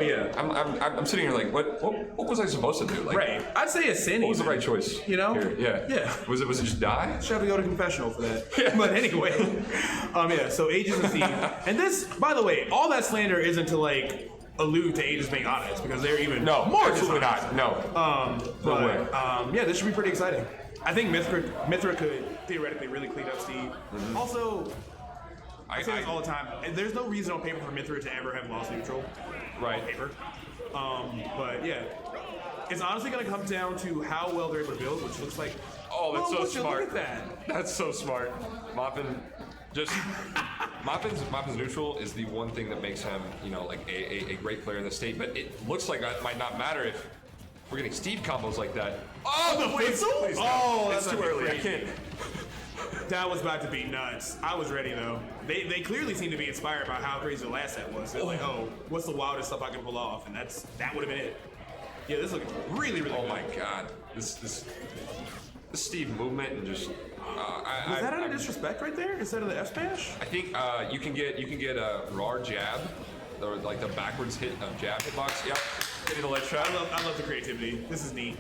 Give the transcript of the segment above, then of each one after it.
Yeah. I'm sitting here like, what was I supposed to do? Like, Right. I'd say ascending. what was the right choice? You know? Here? Yeah. Yeah. Was it just die? Should have to go to confessional for that. But anyway, yeah. So Aegis and Steve, and this, by the way, all that slander isn't to like allude to Aegis being honest because they're even more absolutely dishonest. not. No. No way. Yeah, this should be pretty exciting. I think Mythra could theoretically really clean up Steve. Also, I say this all the time. There's no reason on paper for Mythra to ever have lost neutral. Right. On paper. But yeah, it's honestly going to come down to how well they're able to build, which looks like. Oh, that's so smart. Look at that. That's so smart. MopN, MopN's neutral is the one thing that makes him, like a great player in the state. But it looks like that might not matter if we're getting Steve combos like that. Oh, the whistle! Oh, it's too early. I can't. That was about to be nuts. I was ready though. They clearly seem to be inspired by how crazy the last set was. They're like, oh, what's the wildest stuff I can pull off? And that would have been it. Yeah, this looks really, really good. Oh my god, this Steve movement and just. Was that out of disrespect right there instead of the F smash? I think you can get a raw jab, like the backwards hit of jab hitbox. Yep, hitting the ledge trap. I love the creativity. This is neat.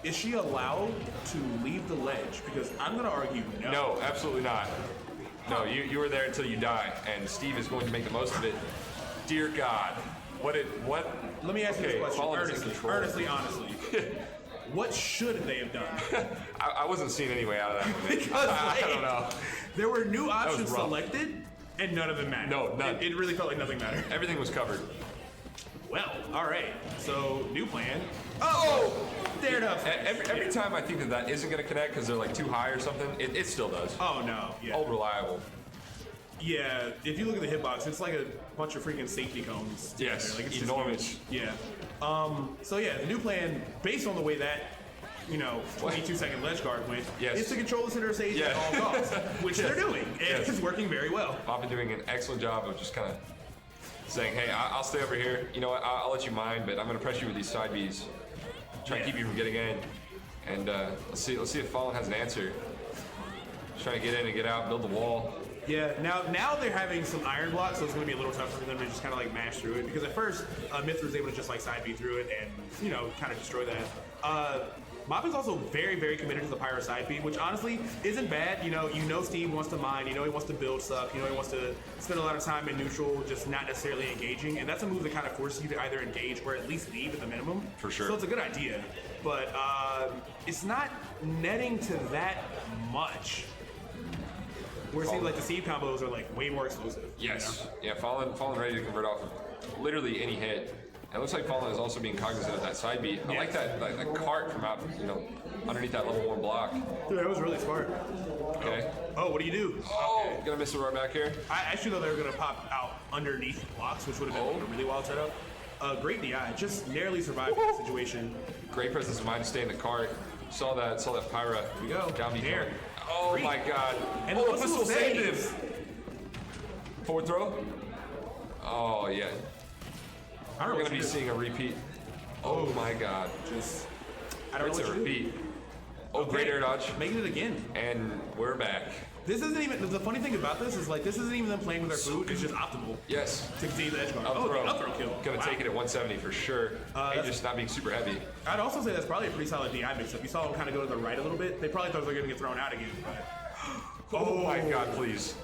Is she allowed to leave the ledge? Because I'm gonna argue no. No, absolutely not. No, you were there until you die, and Steve is going to make the most of it. Dear God, what? Let me ask you this question earnestly, honestly. What should they have done? I wasn't seeing any way out of that. Because I don't know. There were new options selected, and none of them mattered. No, none. It really felt like nothing mattered. Everything was covered. Well, all right. So new plan. Oh, there it up. Every time I think that isn't going to connect because they're like too high or something, it still does. Oh no. Yeah. Old reliable. Yeah. If you look at the hitbox, it's like a bunch of freaking safety cones. Yes. Like it's enormous. Yeah. So yeah, the new plan, based on the way that 22-second ledge guard went, is to control the center stage at all costs, which they're doing. And it's working very well. I've been doing an excellent job of just kind of saying, hey, I'll stay over here. You know what? I'll let you mine, but I'm going to press you with these side Bs. Try to keep you from getting in. And let's see if Fallen has an answer. Just trying to get in and get out, build the wall. Yeah, now they're having some iron blocks, so it's going to be a little tougher for them to just kind of like mash through it. Because at first, Mythra was able to just like side B through it and, kind of destroy that. MopN's also very, very committed to the Pyra side B, which honestly isn't bad. Steve wants to mine, he wants to build stuff, he wants to spend a lot of time in neutral, just not necessarily engaging. And that's a move that kind of forces you to either engage or at least leave at the minimum. For sure. So it's a good idea. But it's not netting to that much. Where it seems like the Steve combos are like way more explosive. Yes. Yeah, Fallen ready to convert off of literally any hit. It looks like Fallen is also being cognizant of that side beat. I like that cart from out, underneath that level 1 block. Dude, that was really smart. Okay. Oh, what do you do? Oh, gonna miss the right back here. I actually thought they were gonna pop out underneath the blocks, which would have been a really wild setup. Great DI, just narrowly survived that situation. Great presence of mind to stay in the cart. Saw that Pyra. Here we go. Down there. Oh my God. And the pistol saved him. Forward throw. Oh yeah. We're gonna be seeing a repeat. Oh my God. I don't know what to repeat. Oh, great air dodge. Making it again. And we're back. This isn't even, the funny thing about this is this isn't even them playing with their food, it's just optimal. Yes. To continue the edge guard. The up throw kill. Gonna take it at 170 for sure. And just not being super heavy. I'd also say that's probably a pretty solid DI mix-up. You saw him kind of go to the right a little bit. They probably thought they were gonna get thrown out again, but. Oh my God, please.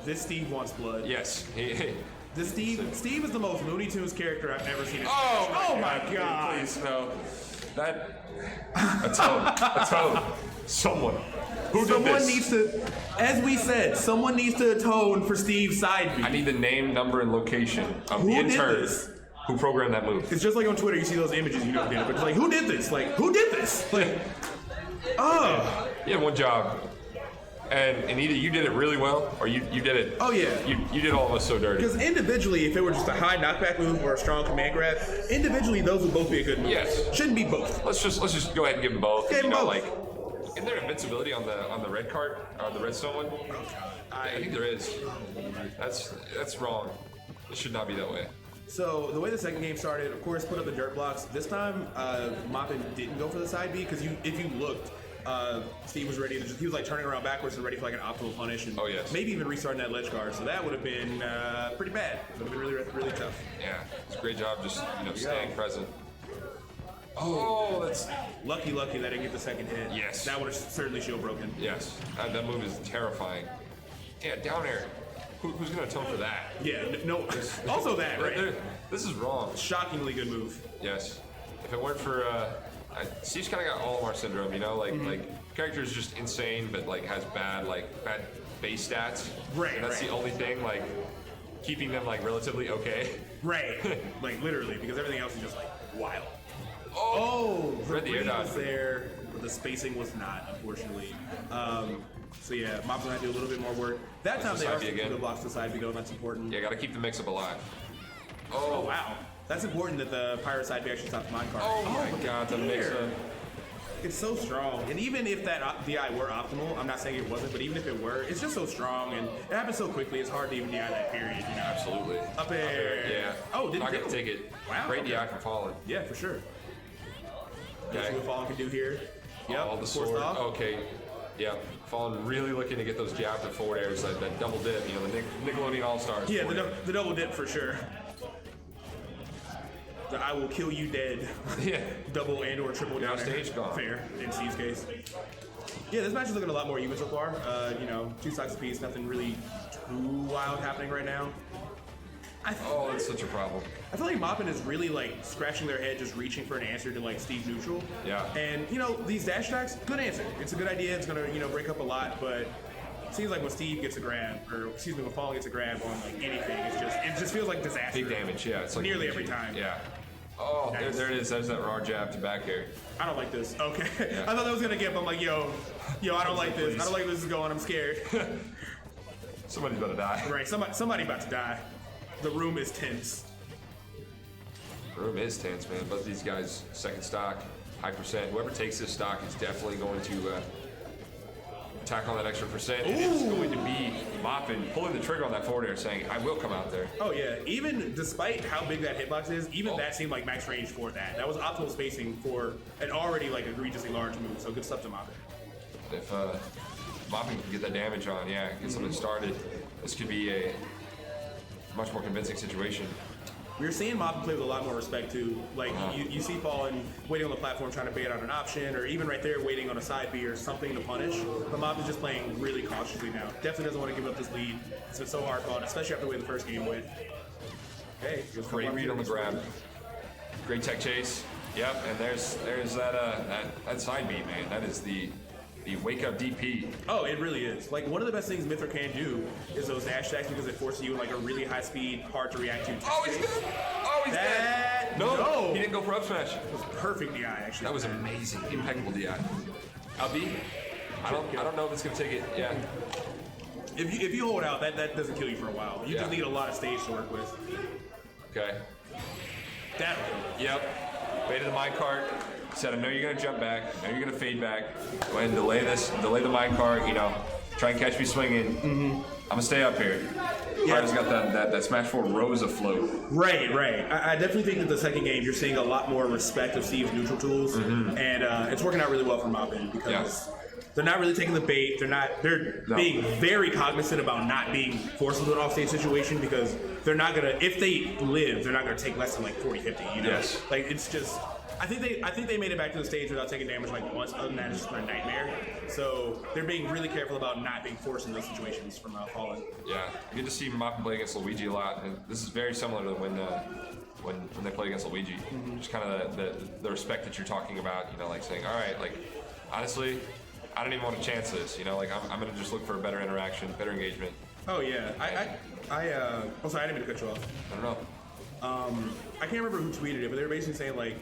This Steve wants blood. Yes. Steve is the most Looney Tunes character I've ever seen. Oh my God. Please, no. A toad. Someone needs to, as we said, someone needs to atone for Steve's side beat. I need the name, number, and location of the intern who programmed that move. It's just like on Twitter, you see those images, who did it, but it's like, who did this? Like, who did this? Like, You had one job. And either you did it really well, or you did it. Oh yeah. You did all of us so dirty. Because individually, if it were just a high knockback move or a strong command grab, individually those would both be a good move. Yes. Shouldn't be both. Let's just go ahead and give them both. Give them both. Like, isn't there invincibility on the red card or the redstone one? I think there is. That's wrong. It should not be that way. So the way the second game started, of course, put up the dirt blocks. This time, MopN didn't go for the side B because if you looked, Steve was ready to he was like turning around backwards and ready for like an optimal punish and maybe even restarting that ledge guard. So that would have been pretty bad. It would have been really, really tough. Yeah, it's a great job just, staying present. Oh, that's lucky that I didn't get the second hit. Yes. That would have certainly shield broken. Yes, that move is terrifying. Yeah, down air. Who's going to atone for that? Yeah, no. Also that, right? This is wrong. Shockingly good move. Yes. If it weren't for, Steve's kind of got Olimar syndrome, like character's just insane, but like has bad base stats. Right. And that's the only thing, like, keeping them like relatively okay. Right. Like literally, because everything else is just like wild. The read the air dodge was there, but the spacing was not, unfortunately. So yeah, Mop's gonna have to do a little bit more work. That time they are the blocks to side B though, that's important. Yeah, gotta keep the mix-up alive. Oh wow. That's important that the Pyra side B actually stops mine card. Oh my god, the mix-up. It's so strong. And even if that DI were optimal, I'm not saying it wasn't, but even if it were, it's just so strong and it happens so quickly, it's hard to even DI that period, Absolutely. Up air. Yeah. Oh, not gonna take it. Wow. Great DI from Fallen. Yeah, for sure. Okay. That's what Fallen can do here. Yep, the sword. Okay. Yeah. Fallen really looking to get those jabs and forward airs, that double dip, the Nickelodeon All-Stars. Yeah, the double dip for sure. The I will kill you dead. Yeah. Double and or triple down stage gone. Fair, in Steve's case. Yeah, this match is looking a lot more even so far. 2 stocks apiece, nothing really too wild happening right now. That's such a problem. I feel like MopN is really like scratching their head, just reaching for an answer to like Steve neutral. Yeah. And these dash attacks, good answer. It's a good idea. It's gonna break up a lot, but it seems like when Steve gets a grab, when Fallen gets a grab on like anything, it just feels like disaster. Big damage, yeah. It's like nearly every time. Yeah. Oh, nice. there it is. There's that raw jab to back air. I don't like this. Okay. Yeah. I thought that was gonna get, but I'm like, yo, I don't like this. I don't like where this is going. I'm scared. Somebody's about to die. Right. Somebody about to die. The room is tense. The room is tense, man. Both these guys, second stock, high percent. Whoever takes this stock is definitely going to tack on that extra percent. And it's going to be MopN pulling the trigger on that forward air, saying, I will come out there. Oh, yeah. Even despite how big that hitbox is, even that seemed like max range for that. That was optimal spacing for an already like egregiously large move. So good stuff to MopN. If MopN can get that damage on, get something started, this could be a much more convincing situation. We're seeing MopN play with a lot more respect too. Like you see Fallen waiting on the platform trying to bait out an option, or even right there waiting on a side B or something to punish. But MopN's just playing really cautiously now. Definitely doesn't want to give up this lead. It's been so hard fought, especially after the way the first game went. Hey, great read on the grab. Great tech chase. Yep, and there's that side B, man. That is the wake up DP. Oh, it really is. Like one of the best things Mythra can do is those dash attacks because it forces you in like a really high speed, hard to react to. Oh, he's dead. Oh, he's dead. No, he didn't go for up smash. It was perfect DI actually. That was amazing, impeccable DI. LB, I don't know if it's gonna take it. Yeah. If you hold out, that doesn't kill you for a while. You just need a lot of stage to work with. Okay. That'll kill. Yep. Baited the minecart. Said, I know you're gonna jump back. I know you're gonna fade back. Go ahead and delay this. Delay the minecart. Try and catch me swinging. I'm gonna stay up here. Pyra's got that Smash 4 Rose afloat. Right. I definitely think that the second game you're seeing a lot more respect of Steve's neutral tools, and it's working out really well for MopN because they're not really taking the bait. They're being very cognizant about not being forced into an offstage situation because they're not gonna. If they live, they're not gonna take less than like 40-50. Yes. Like it's just. I think they made it back to the stage without taking damage like once. Other than that, it's just been a nightmare. So they're being really careful about not being forced in those situations from Fallen. Yeah, good to see MopN play against Luigi a lot, and this is very similar to when they play against Luigi. Just kind of the respect that you're talking about. Like saying, all right, like honestly, I don't even want to chance this. I'm gonna just look for a better interaction, better engagement. Oh yeah, oh sorry, I didn't mean to cut you off. I don't know. I can't remember who tweeted it, but they were basically saying like.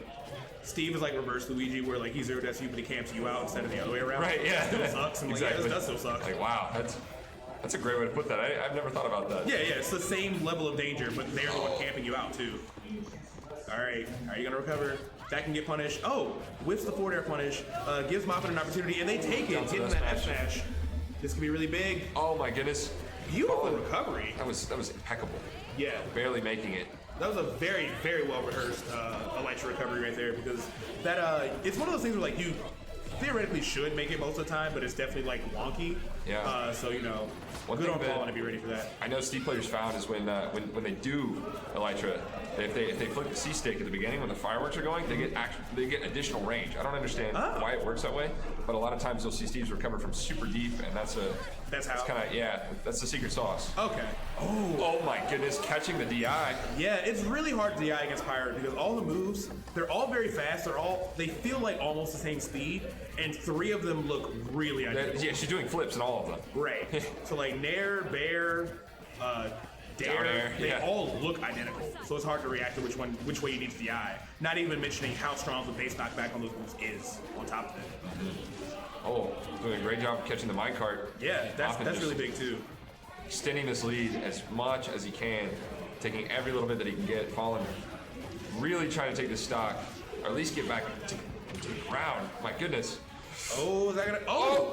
Steve is like reverse Luigi, where like he's 0-SU, but he camps you out instead of the other way around. Right, yeah. It still sucks. And exactly. Like, yeah, this does still suck. Like, wow, that's a great way to put that. I've never thought about that. Yeah, it's the same level of danger, but they're the one camping you out too. All right, how are you gonna recover? That can get punished. Oh, whiffs the forward air punish, gives MopN an opportunity, and they take it, getting that F smash. This could be really big. Oh my goodness. Beautiful recovery. That was impeccable. Yeah. Barely making it. That was a very, very well rehearsed Elytra recovery right there because that it's one of those things where like theoretically should make it most of the time, but it's definitely like wonky. Yeah. So you know, One good thing on that Fallen to be ready for that. I know Steve players found is when they do Elytra, if they flick the C stick at the beginning when the fireworks are going, they get additional range. I don't understand why it works that way, but a lot of times you'll see Steve's recover from super deep, and that's kind of that's the secret sauce. Okay. Oh my goodness, catching the DI. Yeah, it's really hard to DI against Pyra because all the moves, they're all very fast. They feel like almost the same speed, and 3 of them look really identical. Yeah, she's doing flips in all of them. Right. So like Nair, Bear, Dare, they all look identical. So it's hard to react to which way you need to DI. Not even mentioning how strong the base knockback on those moves is on top of it. Oh, doing a great job of catching the minecart. Yeah, that's really big too. Extending this lead as much as he can, taking every little bit that he can get. Fallen really trying to take this stock, or at least get back to the ground. My goodness. Oh, is that gonna?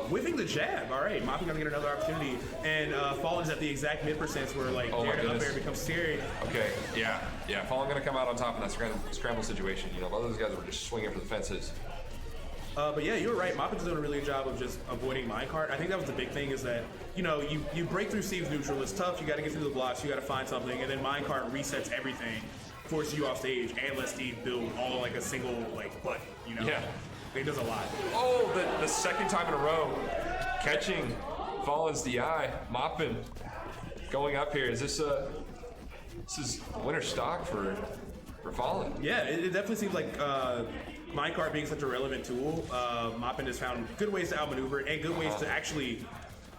Whiffing the jab. All right, MopN gonna get another opportunity, and Fallen's at the exact mid percents where like air to up air becomes scary. Okay, yeah. Fallen gonna come out on top in that scramble situation. You know, both of those guys were just swinging for the fences. But yeah, you were right. MopN's doing a really good job of just avoiding minecart. I think that was the big thing is that, you know, you break through Steve's neutral. It's tough. You got to get through the blocks. You got to find something. And then minecart resets everything, forces you off stage, and lets Steve build all like a single like button, you know? Yeah. It does a lot. Oh, the second time in a row, catching Fallen's DI. MopN going up here. Is this is winner stock for Fallen? Yeah, it definitely seems like minecart being such a relevant tool, MopN has found good ways to outmaneuver it and good ways to actually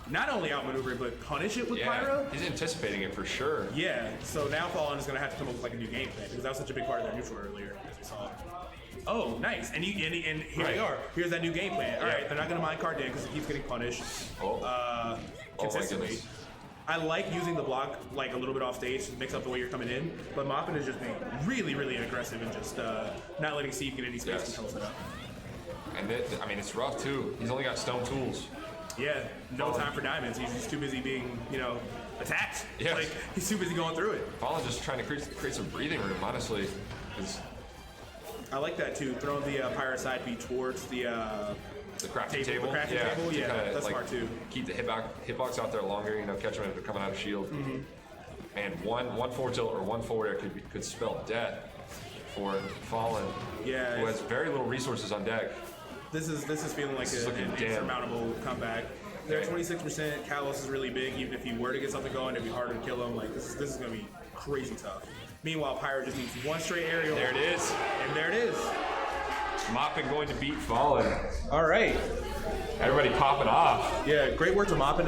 not only outmaneuver it but punish it with Pyra. He's anticipating it for sure. Yeah, so now Fallen is going to have to come up with like a new game plan because that was such a big part of their neutral earlier, as we saw. Oh, nice. And here they are. Here's that new game plan. All right, they're not going to minecart in because it keeps getting punished consistently. I like using the block like a little bit off stage to mix up the way you're coming in, but MopN is just being really, really aggressive and just not letting Steve get any space control set up. And I mean, it's rough too. He's only got stone tools. Yeah, no time for diamonds. He's just too busy being, you know, attacked. Yeah. Like, he's too busy going through it. Fallen just trying to create some breathing room, honestly. I like that too. Throwing the Pyra side B towards the crafting table. The crafting table, yeah, that's like, smart too. Keep the hitbox out there longer, you know, catch them if they're coming out of shield. And one forward tilt or one forward air could spell death for Fallen, who has very little resources on deck. This is feeling like an insurmountable comeback. They're 26%. Kalos is really big. Even if he were to get something going, it'd be harder to kill him. Like this is gonna be crazy tough. Meanwhile, Pyra just needs one straight aerial. There it is. And there it is. MopN going to beat Fallen. All right. Everybody popping off. Yeah, great work to MopN.